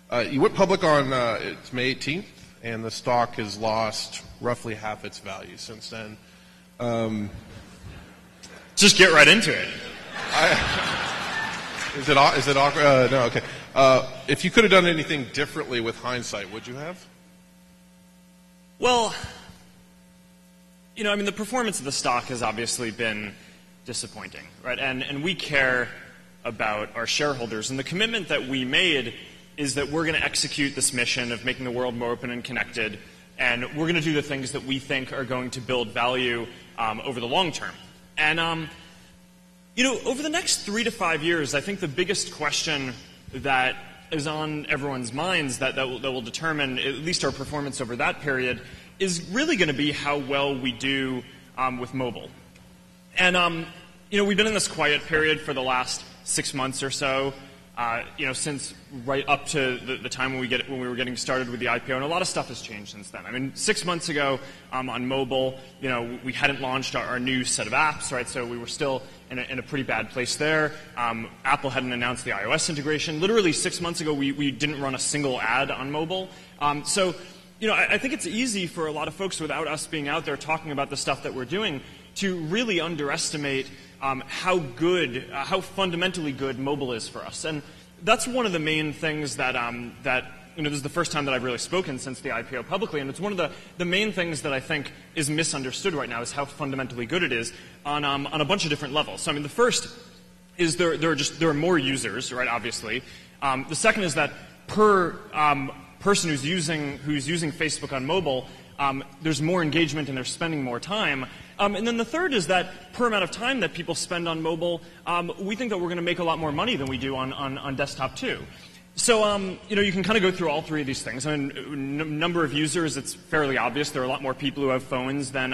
You went public on it's May 18th, and the stock has lost roughly half its value since then. Just get right into it. Is it awkward? No, okay. If you could have done anything differently with hindsight, would you have? Well, the performance of the stock has obviously been disappointing, right? And we care about our shareholders. And the commitment that we made is that we're going to execute this mission of making the world more open and connected, and we're going to do the things that we think are going to build value over the long term. And, over the next 3 to 5 years, I think the biggest question that is on everyone's minds that will determine at least our performance over that period is really going to be how well we do with mobile. And, we've been in this quiet period for the last 6 months or so, since right up to the time when we were getting started with the IPO, and a lot of stuff has changed since then. 6 months ago on mobile, we hadn't launched our new set of apps, right? So we were still in a pretty bad place there. Apple hadn't announced the iOS integration. Literally 6 months ago, we didn't run a single ad on mobile. I think it's easy for a lot of folks, without us being out there talking about the stuff that we're doing, to really underestimate how fundamentally good mobile is for us. And that's one of the main things that this is the first time that I've really spoken since the IPO publicly, and it's one of the main things that I think is misunderstood right now is how fundamentally good it is on a bunch of different levels. So the first is there are more users, right? Obviously. The second is that per person who's using Facebook on mobile, there's more engagement and they're spending more time. And then the third is that per amount of time that people spend on mobile, we think that we're going to make a lot more money than we do on desktop too. So, you can kind of go through all three of these things. Number of users, it's fairly obvious. There are a lot more people who have phones than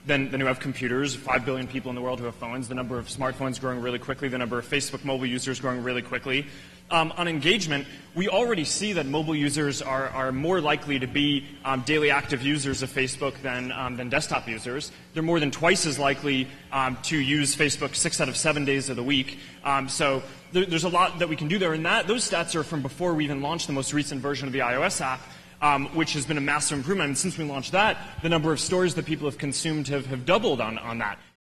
who have computers. 5 billion people in the world who have phones. The number of smartphones growing really quickly. The number of Facebook mobile users growing really quickly. On engagement, we already see that mobile users are more likely to be daily active users of Facebook than desktop users. They're more than twice as likely to use Facebook 6 out of 7 days of the week. So there's a lot that we can do there. And those stats are from before we even launched the most recent version of the iOS app, which has been a massive improvement. And since we launched that, the number of stories that people have consumed have doubled on that.